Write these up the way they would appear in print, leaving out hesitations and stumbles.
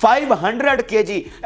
500 kg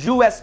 US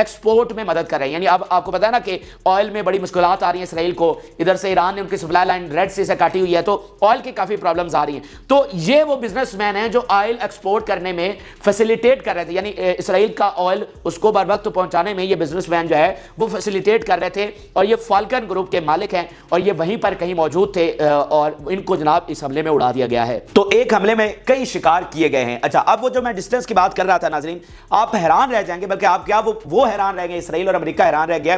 export میں مدد کر رہے ہیں. یعنی اب آپ کو پتا ہے نا کہ آئل میں بڑی مشکلات آ رہی ہیں اسرائیل کو, ادھر سے ایران نے ان کی سپلائی لائن ریڈ سی سے کاٹی ہوئی ہے, تو آئل کی کافی پرابلمز آ رہی ہیں. تو یہ وہ بزنس مین ہیں جو آئل ایکسپورٹ کرنے میں فیسیلیٹیٹ کر رہے تھے, یعنی اسرائیل کا آئل اس کو بر وقت پہنچانے میں یہ بزنس مین جو ہے وہ فیسیلیٹیٹ کر رہے تھے, اور یہ فالکن گروپ کے مالک ہیں, اور یہ وہیں پر کہیں موجود تھے, اور ان کو جناب اس حملے میں اڑا دیا گیا ہے. تو ایک حملے میں کئی شکار کیے گئے ہیں. اچھا, اب وہ جو میں ڈسٹنس کی بات کر رہا تھا ناظرین, آپ حیران رہ جائیں گے, بلکہ آپ کیا وہ حیران رہ گئے, اسرائیل اور امریکہ حیران رہ گیا.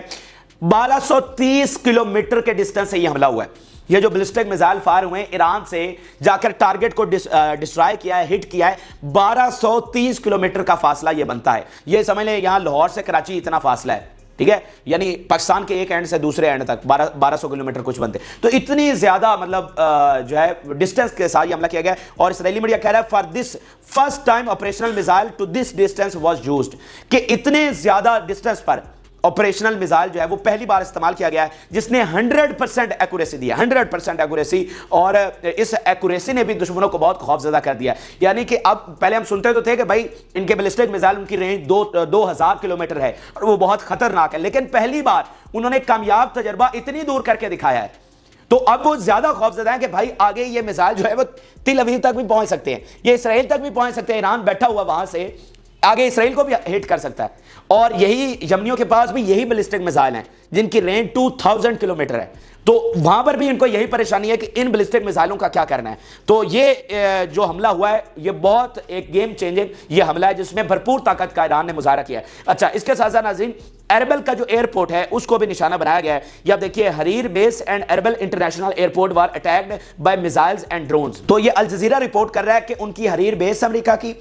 1230 کلومیٹر کے ڈسٹنس سے یہ حملہ ہوا ہے. یہ جو بلسٹک میزائل فائر ہوئے ہیں ایران سے جا کر ٹارگٹ کو ڈسٹرائے کیا ہے, ہٹ کیا ہے, 1230 کلومیٹر کا فاصلہ یہ بنتا ہے. یہ سمجھ لیں یہاں لاہور سے کراچی اتنا فاصلہ ہے, ٹھیک ہے, یعنی پاکستان کے ایک اینڈ سے دوسرے اینڈ تک 1200 کلومیٹر کچھ بنتے. تو اتنی زیادہ مطلب جو ہے ڈسٹنس کے ساتھ یہ حملہ کیا گیا, اور اسرائیلی میڈیا کہہ رہا ہے for this first time operational missile to this distance was used, کہ اتنے زیادہ ڈسٹنس پر آپریشنل میزائل جو ہے وہ پہلی بار استعمال کیا گیا ہے, جس نے 100% ایکوریسی دیا, 100% ایکوریسی, اور اس ایکوریسی نے بھی دشمنوں کو بہت خوفزدہ کر دیا. یعنی کہ اب پہلے ہم سنتے تو تھے کہ بھائی ان کے بیلسٹک میزائل ان کی رینج 2000 کلومیٹر ہے اور وہ بہت خطرناک ہے, لیکن پہلی بار انہوں نے کامیاب تجربہ اتنی دور کر کے دکھایا ہے. تو اب وہ زیادہ خوفزدہ ہیں کہ بھائی آگے یہ میزائل جو ہے وہ تل اویو تک بھی پہنچ سکتے ہیں, یہ اسرائیل تک بھی پہنچ سکتے ہیں, ایران بیٹھا ہوا وہاں سے آگے اسرائیل کو بھی ہٹ کر سکتا ہے. اور یہی یمنیوں کے پاس بھی یہی بیلسٹک میزائل ہیں جن کی رینج 2000 کلومیٹر ہے, تو وہاں پر بھی ان کو یہی پریشانی ہے کہ ان بیلسٹک میزائلوں کا کیا کرنا ہے. تو یہ جو حملہ ہوا ہے یہ بہت ایک گیم چینجنگ یہ حملہ ہے, جس میں بھرپور طاقت کا ایران نے مظاہرہ کیا ہے. اچھا, اس کے ساتھ ساتھ ناظرین اربل کا جو ایئرپورٹ ہے اس کو بھی نشانہ بنایا گیا ہے. یہ آپ دیکھیے, Harir base and Erbil International Airport were attacked by missiles and drones. تو یہ الجزیرہ رپورٹ کر رہا ہے کہ ان کی حریر بیس امریکہ کی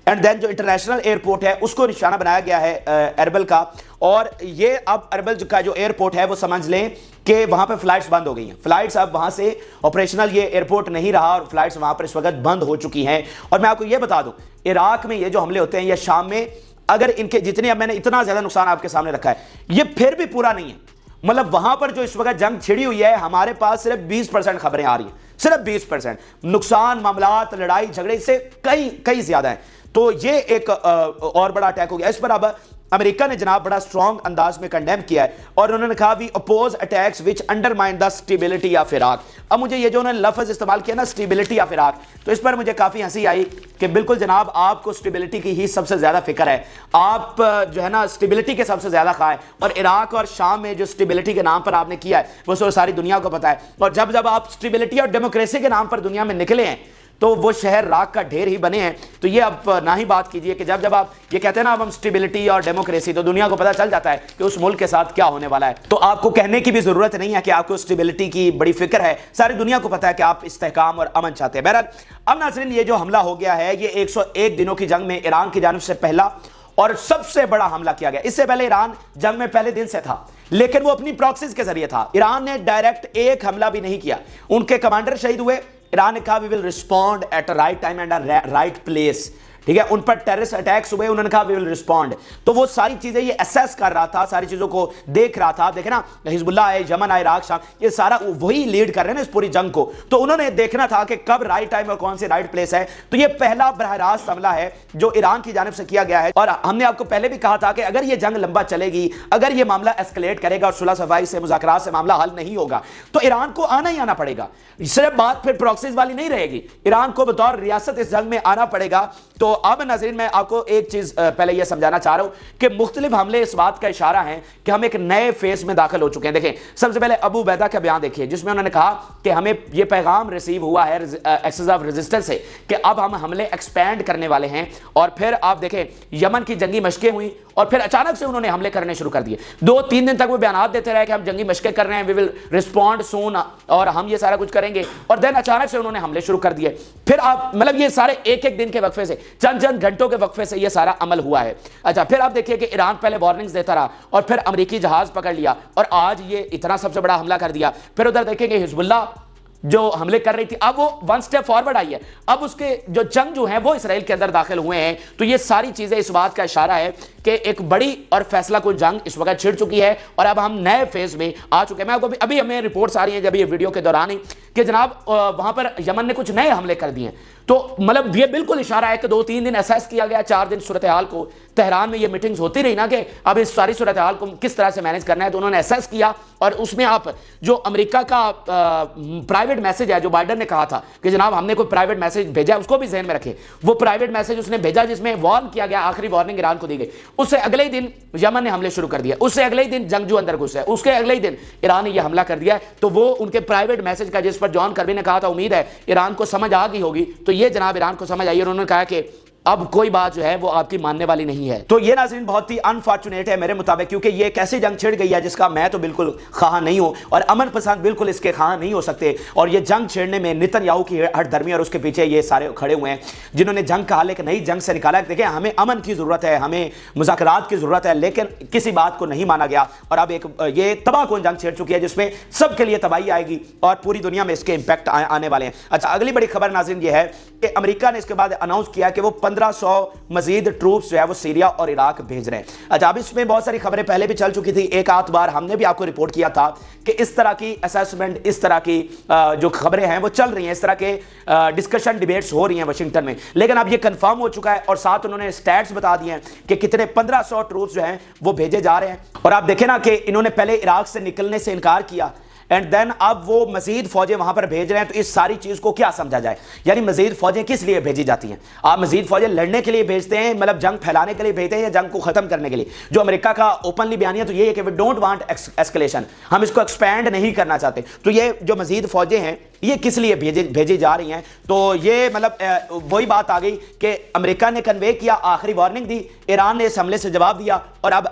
اینڈ دین جو انٹرنیشنل ایئرپورٹ ہے اس کو نشانہ بنایا گیا ہے اربل کا. اور یہ اب اربل کا جو ایئرپورٹ ہے وہ سمجھ لیں کہ وہاں پہ فلائٹس بند ہو گئی ہیں, فلائٹس اب وہاں سے آپریشنل یہ ایئرپورٹ نہیں رہا, اور فلائٹس وہاں پر اس وقت بند ہو چکی ہیں. اور میں آپ کو یہ بتا دوں, عراق میں یہ جو حملے ہوتے ہیں یا شام میں, اگر ان کے جتنے, اب میں نے اتنا زیادہ نقصان آپ کے سامنے رکھا ہے, یہ پھر بھی پورا نہیں ہے. مطلب وہاں پر جو اس وقت جنگ چھڑی ہوئی ہے, ہمارے پاس صرف 20% خبریں آ رہی ہیں, صرف 20%. نقصان, معاملات, لڑائی جھگڑے سے کئی زیادہ ہیں. تو یہ ایک اور بڑا اٹیک ہو گیا. اس پر اب امریکہ نے جناب بڑا سٹرونگ انداز میں کنڈیم کیا ہے, اور انہوں نے کہا we oppose attacks which undermine the stability of Iraq. اب مجھے یہ جو انہوں نے لفظ استعمال کیا نا, سٹیبلٹی آف عراق, تو اس پر مجھے کافی ہنسی آئی کہ بالکل جناب آپ کو سٹیبلٹی کی ہی سب سے زیادہ فکر ہے, آپ جو ہے نا سٹیبلٹی کے سب سے زیادہ خواہ ہے. اور عراق اور شام میں جو سٹیبلٹی کے نام پر آپ نے کیا ہے وہ ساری دنیا کو پتا ہے. اور جب آپ سٹیبلٹی اور ڈیموکریسی کے نام پر دنیا میں نکلے ہیں تو وہ شہر راک کا ڈھیر ہی بنے ہیں. تو یہ اب نہ ہی بات کیجئے کہ جب آپ یہ کہتے ہیں نا اب ہم سٹیبلٹی اور ڈیموکریسی, تو دنیا کو پتہ چل جاتا ہے کہ اس ملک کے ساتھ کیا ہونے والا ہے. تو آپ کو کہنے کی بھی ضرورت نہیں ہے کہ آپ کو سٹیبلٹی کی بڑی فکر ہے, ساری دنیا کو پتہ ہے کہ آپ استحکام اور امن چاہتے ہیں. بہرحال اب ناظرین یہ جو حملہ ہو گیا ہے یہ 101 دنوں کی جنگ میں ایران کی جانب سے پہلا اور سب سے بڑا حملہ کیا گیا. اس سے پہلے ایران جنگ میں پہلے دن سے تھا, لیکن وہ اپنی پراکسیز کے ذریعے تھا. ایران نے ڈائریکٹ ایک حملہ بھی نہیں کیا. ان کے کمانڈر شہید ہوئے, ایران نے کہا we will respond at a right time and a right place, ٹھیک ہے. ان پر ٹیررسٹ اٹیکس ہوئے, انہوں نے کہا وی ول رسپونڈ. تو وہ ساری چیزیں یہ اسیس کر رہا تھا, ساری چیزوں کو دیکھ رہا تھا. دیکھیں نا, حزب اللہ ہے, یمن ہے, عراق, شام, یہ سارا وہی لیڈ کر رہے ہیں نا اس پوری جنگ کو. تو انہوں نے دیکھنا تھا کہ کب رائٹ ٹائم اور کون سی رائٹ پلیس ہے. تو یہ پہلا براہ راست حملہ ہے جو ایران کی جانب سے کیا گیا ہے. اور ہم نے آپ کو پہلے بھی کہا تھا کہ اگر یہ جنگ لمبا چلے گی, اگر یہ معاملہ ایسکلیٹ کرے گا اور صلح صفائی سے, مذاکرات سے معاملہ حل نہیں ہوگا, تو ایران کو آنا ہی آنا پڑے گا. صرف بات پھر پراکسیز والی نہیں رہے گی, ایران کو بطور ریاست اس جنگ میں آنا پڑے گا. تو اب ناظرین میں آپ کو ایک چیز پہلے یہ سمجھانا چاہ رہا ہوں کہ مختلف حملے اس بات کا اشارہ ہیں کہ ہم ایک نئے فیز میں داخل ہو چکے ہیں. دیکھیں, سب سے پہلے ابو عبیدہ کا بیان دیکھیے, جس میں انہوں نے کہا کہ ہمیں یہ پیغام ریسیو ہوا ہے ایکسس آف ریزسٹنس سے کہ اب ہم حملے ایکسپینڈ کرنے والے ہیں. اور پھر آپ دیکھیں یمن کی جنگی مشقیں ہوئیں, اور پھر اچانک سے انہوں نے حملے کرنے شروع کر دیے. 2-3 دن تک وہ بیانات دیتے رہے کہ ہم جنگی مشقیں کر رہے ہیں, وی ول رسپونڈ سون, اور ہم یہ سارا کچھ کریں گے. اور دین اچانک سے انہوں نے حملے شروع کر دیے. پھر آپ مطلب یہ سارے ایک دن کے وقفے سے, چند گھنٹوں کے وقفے سے یہ سارا عمل ہوا ہے. اچھا, پھر آپ دیکھیے کہ ایران پہلے وارننگز دیتا رہا, اور پھر امریکی جہاز پکڑ لیا, اور آج یہ اتنا سب سے بڑا حملہ کر دیا. پھر ادھر دیکھیں گے حزب اللہ جو حملے کر رہی تھی, اب وہ 1 سٹیپ فارورڈ آئی ہے. اب اس کے جو جنگ جو ہیں وہ اسرائیل کے اندر داخل ہوئے ہیں. تو یہ ساری چیزیں اس بات کا اشارہ ہے کہ ایک بڑی اور فیصلہ کن جنگ اس وقت چھڑ چکی ہے, اور اب ہم نئے فیز میں آ چکے ہیں. میں ابھی ہمیں رپورٹس آ رہی ہیں جب یہ ویڈیو کے دوران ہی کہ جناب وہاں پر یمن نے کچھ نئے حملے کر دیے. تو مطلب یہ بالکل اشارہ ہے کہ 2-3 دن اسیس کیا گیا, 4 دن صورتحال کو, تہران میں یہ میٹنگز ہوتی رہی نا کہ اب اس ساری صورتحال کو کس طرح سے مینیج کرنا ہے, تو انہوں نے اسیس کیا. اور اس میں آپ جو امریکہ کا پرائیویٹ میسج ہے جو بائیڈن نے کہا تھا کہ جناب ہم نے کوئی پرائیویٹ میسج بھیجا, اس کو بھی ذہن میں رکھے. وہ پرائیویٹ میسج اس نے بھیجا جس میں وارن کیا گیا, آخری وارننگ ایران کو دی گئی. اس سے اگلے ہی دن یمن نے حملے شروع کر دیا, اس سے اگلے ہی دن جنگجو اندر گھسے, اس کے اگلے ہی دن ایران نے یہ حملہ کر دیا. تو وہ ان کے پرائیویٹ میسج کا جس پر جان کربی نے کہا تھا امید ہے ایران کو سمجھ آ گئی ہوگی, تو یہ جناب ایران کو سمجھ آئی اور انہوں نے کہا کہ اب کوئی بات جو ہے وہ آپ کی ماننے والی نہیں ہے. تو یہ ناظرین بہت ہی انفارچونیٹ ہے میرے مطابق, کیونکہ یہ ایک ایسی جنگ چھڑ گئی ہے جس کا میں تو بالکل خواہاں نہیں ہوں, اور امن پسند بالکل اس کے خواہاں نہیں ہو سکتے. اور یہ جنگ چھیڑنے میں نتن یاہو کی ہٹ دھرمی اور اس کے پیچھے یہ سارے کھڑے ہوئے ہیں جنہوں نے جنگ کا حل ایک نئی جنگ سے نکالا. دیکھیں ہمیں امن کی ضرورت ہے, ہمیں مذاکرات کی ضرورت ہے, لیکن کسی بات کو نہیں مانا گیا اور اب ایک یہ تباہ کن جنگ چھڑ چکی ہے جس میں سب کے لیے تباہی آئے گی اور پوری دنیا میں اس کے امپیکٹ آنے والے ہیں. اچھا, اگلی بڑی خبر ناظرین یہ ہے کہ امریکہ نے اس کے بعد اناؤنس کیا کہ وہ 1500 مزید ٹروپس جو ہے وہ سیریا اور عراق بھیج رہے ہیں. اچھا, اب اس میں بہت ساری خبریں پہلے بھی چل چکی تھی, ایک آدھ بار ہم نے بھی آپ کو رپورٹ کیا تھا کہ اس طرح کی اسیسمنٹ, اس طرح کی جو خبریں ہیں وہ چل رہی ہیں, اس طرح کے ڈسکشن ڈیبیٹس ہو رہی ہیں واشنگٹن میں. لیکن اب یہ کنفرم ہو چکا ہے اور ساتھ انہوں نے سٹیٹس بتا دیے ہیں کہ کتنے 1500 ٹروپس جو ہیں وہ بھیجے جا رہے ہیں. اور آپ دیکھیں نا کہ انہوں نے پہلے عراق سے نکلنے سے انکار کیا اینڈ دین اب وہ مزید فوجیں وہاں پر بھیج رہے ہیں. تو اس ساری چیز کو کیا سمجھا جائے, یعنی مزید فوجیں کس لیے بھیجی جاتی ہیں؟ آپ مزید فوجیں لڑنے کے لیے بھیجتے ہیں, مطلب جنگ پھیلانے کے لیے بھیجتے ہیں, یا جنگ کو ختم کرنے کے لیے؟ جو امریکہ کا اوپنلی بیانیہ تو یہ ہے کہ we don't want escalation, ہم اس کو ایکسپینڈ نہیں کرنا چاہتے. تو یہ جو مزید فوجیں ہیں یہ کس لیے بھیجی جا رہی ہیں؟ تو یہ مطلب وہی بات آ گئی کہ امریکہ نے کنوے کیا, آخری وارننگ دی, ایران نے اس حملے سے جواب دیا, اور اب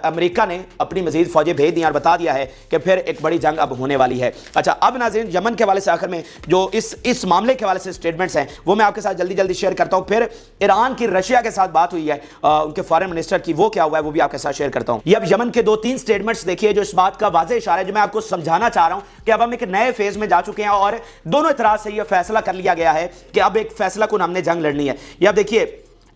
امریکہ نے اپنی مزید فوجیں بھیج دی اور بتا دیا ہے کہ پھر ایک بڑی جنگ اب ہونے والی ہے. اچھا, اب ناظرین یمن کے حوالے سے آخر میں جو اس معاملے کے حوالے سے سٹیٹمنٹس ہیں وہ میں آپ کے ساتھ جلدی شیئر کرتا ہوں. پھر ایران کی رشیا کے ساتھ بات ہوئی ہے ان کے فارن منسٹر کی, وہ کیا ہوا ہے وہ بھی آپ کے ساتھ شیئر کرتا ہوں. یہ اب یمن کے 2-3 سٹیٹمنٹس دیکھیے جو اس بات کا واضح اشارہ ہے, جو میں آپ کو سمجھانا چاہ رہا ہوں کہ اب ہم ایک نئے فیز میں جا چکے ہیں اور دونوں اطراف سے یہ فیصلہ کر لیا گیا ہے کہ اب ایک فیصلہ کن ہم نے جنگ لڑنی ہے. یہ اب دیکھیے,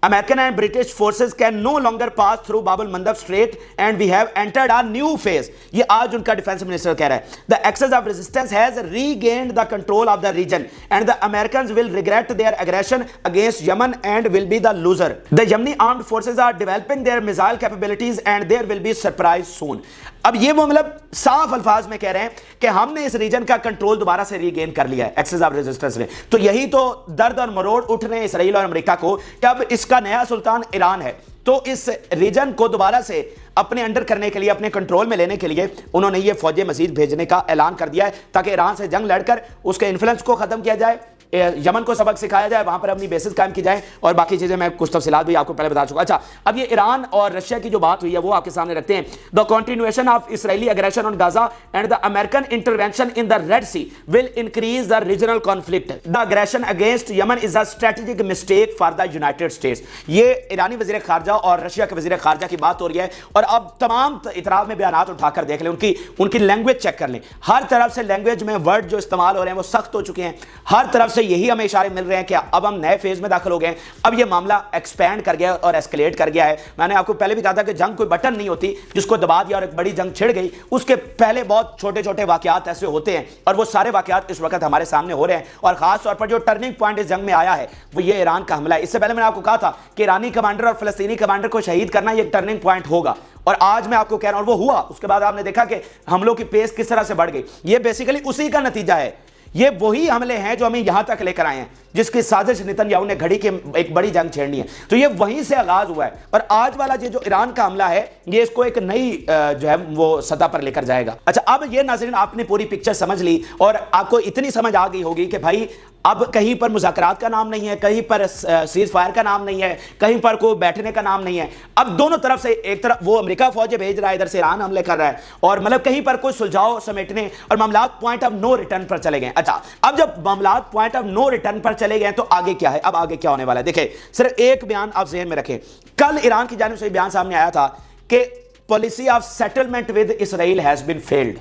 American and British forces can no longer pass through Bab al-Mandab Strait and we have entered a new phase. یہ آج ان کا ڈیفنس منسٹر کہہ رہا ہے. The axis of resistance has regained the control of the region and the Americans will regret their aggression against Yemen and will be the loser. The Yemeni armed forces are developing their missile capabilities and there will be surprise soon. اب یہ وہ مطلب صاف الفاظ میں کہہ رہے ہیں کہ ہم نے اس ریجن کا کنٹرول دوبارہ سے ریگین کر لیا ہے ایکسس آف ریزسٹنس نے. تو یہی تو درد اور مروڑ اٹھ رہے ہیں اسرائیل اور امریکہ کو کہ اب اس کا نیا سلطان ایران ہے, تو اس ریجن کو دوبارہ سے اپنے انڈر کرنے کے لیے, اپنے کنٹرول میں لینے کے لیے انہوں نے یہ فوجیں مزید بھیجنے کا اعلان کر دیا ہے تاکہ ایران سے جنگ لڑ کر اس کے انفلوئنس کو ختم کیا جائے, یمن کو سبق سکھایا جائے, وہاں پر اپنی بیسز قائم کی جائیں, اور باقی چیزیں میں کچھ تفصیلات بھی آپ کو پہلے بتا چکا. اچھا, اب یہ ایران اور رشیا کی جو بات ہوئی ہے وہ آپ کے سامنے رکھتے ہیں. The continuation of Israeli aggression on Gaza and the American intervention in the Red Sea will increase the regional conflict. The aggression against Yemen is a strategic mistake for the United States. یہ ایرانی وزیر خارجہ اور Russia کے وزیر خارجہ کی بات ہو رہی ہے, اور اب تمام اطراف میں بیانات اٹھا کر دیکھ لیں, ان کی لینگویج چیک کر لیں. ہر طرف سے لینگویج میں ورڈ جو استعمال ہو رہے ہیں وہ سخت ہو چکے ہیں. ہر طرف سے یہی ہمیں اشارے مل رہے ہیں کہ اب ہم نئے فیز میں داخل ہو گئے ہیں, اب یہ معاملہ ایکسپینڈ کر گیا اور ایسکلیٹ کر گیا ہے. میں نے آپ کو پہلے بھی کہا تھا کہ جنگ کوئی بٹن نہیں ہوتی جس کو دبا دیا اور ایک بڑی جنگ چھڑ گئی. اس کے پہلے بہت چھوٹے چھوٹے واقعات ایسے ہوتے ہیں, اور وہ سارے واقعات اس وقت ہمارے سامنے ہو رہے ہیں. اور خاص طور پر جو ٹرننگ پوائنٹ اس جنگ میں آیا ہے وہ یہ ایران کا حملہ ہے. اس سے پہلے میں نے آپ کو کہا تھا کہ ایرانی کمانڈر اور فلسطینی کمانڈر کو شہید کرنا یہ ایک ٹرننگ پوائنٹ ہوگا, اور آج میں آپ کو کہہ رہا ہوں اور وہ ہوا. اس کے بعد آپ نے دیکھا کہ حملوں کی پیس کس طرح سے بڑھ گئی. یہ بیسیکلی اسی کا نتیجہ ہے. یہ وہی حملے ہیں جو ہمیں یہاں تک لے کر آئے ہیں, جس کی سازش نتن یاہو نے گھڑی کے ایک بڑی جنگ چھیڑنی ہے. تو یہ وہیں سے آغاز ہوا ہے, اور آج والا جو ایران کا حملہ ہے یہ اس کو ایک نئی جو ہے وہ سطح پر لے کر جائے گا. اچھا, اب یہ ناظرین آپ نے پوری پکچر سمجھ لی اور آپ کو اتنی سمجھ آ گئی ہوگی کہ بھائی اب کہیں پر مذاکرات کا نام نہیں ہے, کہیں پر سیز فائر کا نام نہیں ہے, کہیں پر کوئی بیٹھنے کا نام نہیں ہے. اب دونوں طرف سے, ایک طرف وہ امریکہ فوجیں بھیج رہا ہے, ادھر سے ایران حملے کر رہا ہے, اور مطلب کہیں پر کوئی سلجھاؤ سمیٹنے اور معاملات پوائنٹ آف نو ریٹرن پر چلے گئے. اچھا, اب جب معاملات پوائنٹ آف نو ریٹرن پر چلے گئے تو آگے کیا ہے, اب آگے کیا ہونے والا ہے؟ دیکھیں صرف ایک بیان آپ ذہن میں رکھیں. کل ایران کی جانب سے بیان سامنے آیا تھا کہ policy of settlement with Israel has been field,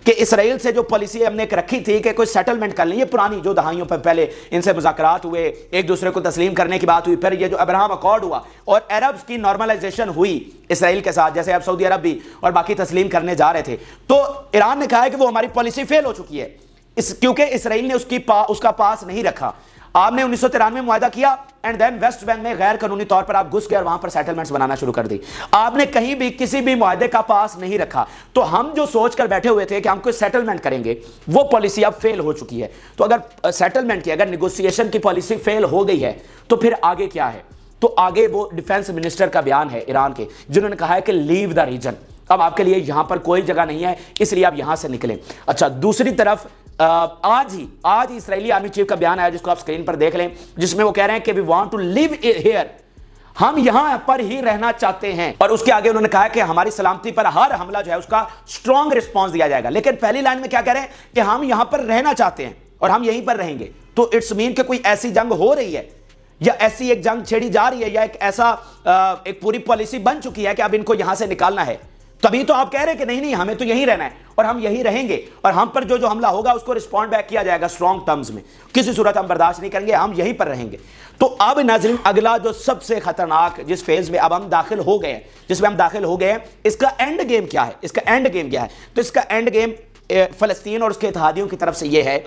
کہ اسرائیل سے جو پالیسی ہم نے رکھی تھی کہ کوئی سیٹلمنٹ کر لیں, یہ پرانی جو دہائیوں پر پہلے ان سے مذاکرات ہوئے, ایک دوسرے کو تسلیم کرنے کی بات ہوئی, پھر یہ جو ابراہم اکارڈ ہوا اور عربز کی نارملائزیشن ہوئی اسرائیل کے ساتھ, جیسے اب سعودی عرب بھی اور باقی تسلیم کرنے جا رہے تھے, تو ایران نے کہا ہے کہ وہ ہماری پالیسی فیل ہو چکی ہے. کیونکہ اسرائیل نے اس کا پاس نہیں رکھا. آپ نے 1993 میں معاہدہ کیا اینڈ دین ویسٹ بینک میں غیر قانونی طور پر آپ گھس گئے اور وہاں پر سیٹلمنٹس بنانا شروع کر دی. آپ نے کہیں بھی کسی بھی معاہدے کا پاس نہیں رکھا. تو ہم جو سوچ کر بیٹھے ہوئے تھے کہ ہم کوئی سیٹلمنٹ کریں گے, وہ پالیسی اب فیل ہو چکی ہے. تو اگر سیٹلمنٹ کی, اگر نیگوسیشن کی پالیسی فیل ہو گئی ہے تو پھر آگے کیا ہے؟ تو آگے وہ ڈیفنس منسٹر کا بیان ہے ایران کے, جنہوں نے کہا ہے کہ لیو دا ریجن, اب آپ کے لیے یہاں پر کوئی جگہ نہیں ہے, اس لیے آپ یہاں سے نکلیں. اچھا, دوسری طرف آج ہی اسرائیلی آرمی چیف کا بیان آیا جس کو آپ سکرین پر دیکھ لیں, جس میں وہ کہہ رہے ہیں کہ we want to live here, ہم یہاں پر ہی رہنا چاہتے ہیں. اور اس کے آگے انہوں نے کہا کہ ہماری سلامتی پر ہر حملہ جو ہے اس کا سٹرونگ رسپانس دیا جائے گا. لیکن پہلی لائن میں کیا کہہ رہے ہیں کہ ہم یہاں پر رہنا چاہتے ہیں اور ہم یہیں پر رہیں گے. تو اٹس مین کہ کوئی ایسی جنگ ہو رہی ہے یا ایسی ایک جنگ چھیڑی جا رہی ہے یا ایک پوری پالیسی بن چکی ہے کہ اب ان کو یہاں سے نکالنا ہے. تبھی تو آپ کہہ رہے ہیں کہ نہیں ہمیں تو یہیں رہنا ہے اور ہم یہیں رہیں گے, اور ہم پر جو حملہ ہوگا اس کو رسپونڈ بیک کیا جائے گا اسٹرانگ ٹرمز میں, کسی صورت ہم برداشت نہیں کریں گے, ہم یہیں پر رہیں گے. تو اب ناظرین, اگلا جو سب سے خطرناک جس فیز میں اب ہم داخل ہو گئے ہیں, اس کا اینڈ گیم کیا ہے؟ تو اس کا اینڈ گیم فلسطین اور اس کے اتحادیوں کی طرف سے یہ ہے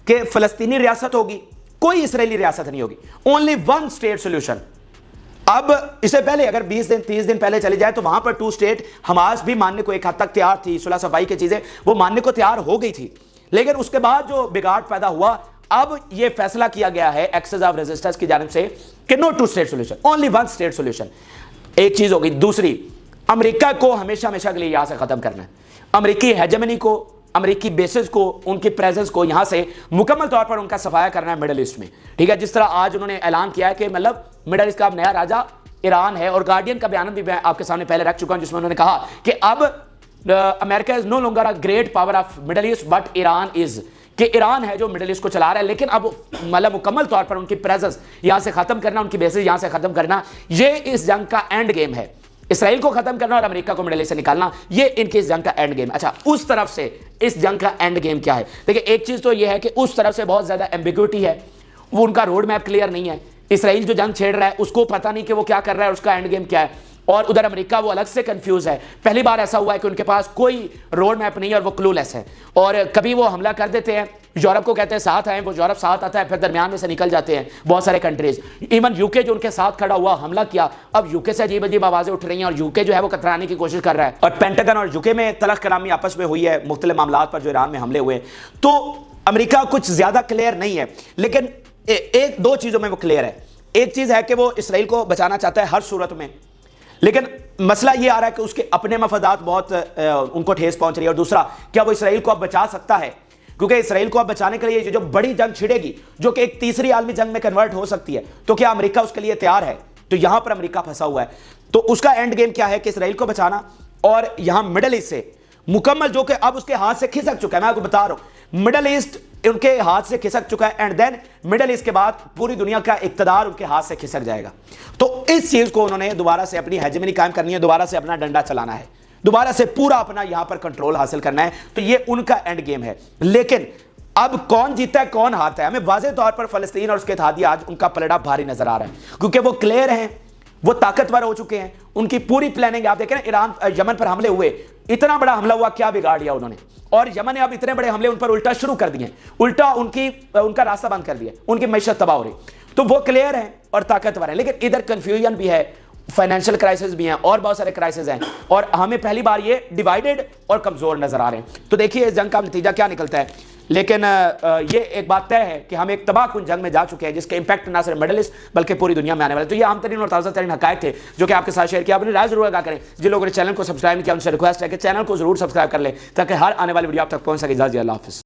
کہ فلسطینی ریاست ہوگی, کوئی اسرائیلی ریاست نہیں ہوگی, اونلی ون اسٹیٹ سولوشن. اب اس سے پہلے اگر 20 دن 30 دن پہلے چلے جائے تو وہاں پر 2 اسٹیٹ حماس بھی ماننے کو ایک حد تک تیار تھی, صلح صفائی کی چیزیں وہ ماننے کو تیار ہو گئی تھی. لیکن اس کے بعد جو بگاڑ پیدا ہوا, اب یہ فیصلہ کیا گیا ہے ایکسس آف ریزسٹنس کی جانب سے کہ نو 2 state solution, only one state solution. ایک چیز ہوگی. دوسری, امریکہ کو ہمیشہ کے لیے یہاں سے ختم کرنا ہے. امریکی ہیجمنی کو, امریکی بیسز کو, ان کی پریزنس کو یہاں سے مکمل طور پر ان کا صفایا کرنا ہے مڈل ایسٹ میں. ٹھیک ہے, جس طرح آج انہوں نے اعلان کیا ہے کہ مطلب مڈل ایسٹ کا نیا راجہ ایران ہے. اور گارڈین کا بیان بھی میں آپ کے سامنے پہلے رکھ چکا ہوں, جس میں انہوں نے کہا کہ اب امریکہ is no longer a great power of Middle East but Iran is, کہ ایران ہے جو مڈل ایسٹ کو چلا رہا ہے, لیکن اب مطلب مکمل طور پر ان کی پریزنس یہاں سے ختم کرنا, ان کی بیسز یہاں سے ختم کرنا, یہ اس جنگ کا اینڈ گیم ہے. اسرائیل کو ختم کرنا اور امریکہ کو مڈل ایسٹ سے نکالنا, یہ ان کی اس جنگ کا اینڈ گیم. اچھا, اس طرف سے اس جنگ کا اینڈ گیم کیا ہے؟ دیکھیں, ایک چیز تو یہ ہے کہ اس طرف سے بہت زیادہ ایمبیگوٹی ہے, وہ ان کا روڈ میپ کلیئر نہیں ہے. اسرائیل جو جنگ چھیڑ رہا ہے اس کو پتہ نہیں کہ وہ کیا کر رہا ہے, اس کا اینڈ گیم کیا ہے. اور ادھر امریکہ وہ الگ سے کنفیوز ہے. پہلی بار ایسا ہوا ہے کہ ان کے پاس کوئی روڈ میپ نہیں ہے اور وہ کلو لیس ہے. اور کبھی وہ حملہ کر دیتے ہیں, یورپ کو کہتے ہیں ساتھ آئیں, وہ یورپ ساتھ آتا ہے, پھر درمیان میں سے نکل جاتے ہیں بہت سارے کنٹریز. ایون یو کے جو ان کے ساتھ کھڑا ہوا حملہ کیا, اب یو کے سے عجیب آوازیں اٹھ رہی ہیں اور یو کے جو ہے وہ کترانے کی کوشش کر رہا ہے. اور پینٹاگن اور یو کے میں تلخ کلامی آپس میں ہوئی ہے مختلف معاملات پر جو ایران میں حملے ہوئے. تو امریکہ کچھ زیادہ کلیئر نہیں ہے, لیکن ایک دو چیزوں میں وہ کلیئر ہے. ایک چیز ہے کہ وہ اسرائیل کو بچانا چاہتا ہے ہر صورت میں, لیکن مسئلہ یہ آ رہا ہے کہ اس کے اپنے مفادات بہت ان کو ٹھیس پہنچ رہی ہے. اور دوسرا, کیا وہ اسرائیل کو اب بچا سکتا ہے؟ کیونکہ اسرائیل کو اب بچانے کے لیے جو بڑی جنگ چھڑے گی, جو کہ ایک تیسری عالمی جنگ میں کنورٹ ہو سکتی ہے, تو کیا امریکہ اس کے لیے تیار ہے؟ تو یہاں پر امریکہ پھنسا ہوا ہے. تو اس کا اینڈ گیم کیا ہے کہ اسرائیل کو بچانا, اور یہاں مڈل ایسٹ سے مکمل, جو کہ اب اس کے ہاتھ سے کھسک چکا ہے, میں آپ کو بتا رہا ہوں, مڈل ایسٹ ان کے ہاتھ سے کھسک چکا ہے. اینڈ دین مڈل ایسٹ کے بعد پوری دنیا کا اقتدار ان کے ہاتھ سے کھسک جائے گا. تو اس چیز کو انہوں نے دوبارہ سے اپنی ہیجمنی قائم کرنی ہے, دوبارہ سے اپنا ڈنڈا چلانا ہے, دوبارہ سے پورا اپنا یہاں پر کنٹرول حاصل کرنا ہے. تو یہ ان کا اینڈ گیم ہے. لیکن اب کون جیتا ہے کون ہارتا ہے, ہمیں واضح طور پر فلسطین اور اس کے اتحادی آج ان کا پلڑا بھاری نظر آ رہا ہے, کیونکہ وہ کلیئر ہیں, وہ طاقتور ہو چکے ہیں. ان کی پوری پلاننگ آپ دیکھیں نا, ایران یمن پر حملے ہوئے, اتنا بڑا حملہ ہوا, کیا بگاڑ دیا انہوں نے, اور یمن نے اب اتنے بڑے حملے ان پر الٹا شروع کر دیے, الٹا ان کا راستہ بند کر دیا, ان کی معیشت تباہ ہو رہی. تو وہ کلیئر ہیں اور طاقتور ہیں, لیکن ادھر کنفیوژن بھی ہے, فائنینشیل کرائسس بھی ہیں, اور بہت سارے کرائسس ہیں, اور ہمیں پہلی بار یہ ڈیوائیڈڈ اور کمزور نظر آ رہے ہیں. تو دیکھیے اس جنگ کا نتیجہ کیا نکلتا ہے. لیکن یہ ایک بات طے ہے کہ ہم ایک تباہ کن جنگ میں جا چکے ہیں, جس کے امپیکٹ نہ صرف مڈل ایسٹ بلکہ پوری دنیا میں آنے والے. تو یہ عام ترین اور تازہ ترین حقائق تھے جو کہ آپ کے ساتھ شیئر کیا. اپنی رائے ضرور آگاہ کریں. جن لوگوں نے چینل کو سبسکرائب نہیں کیا ان سے ریکویسٹ ہے کہ چینل کو ضرور سبسکرائب کر لیں تاکہ ہر آنے والی ویڈیو آپ تک پہنچ سکے. اجازت, اللہ حافظ.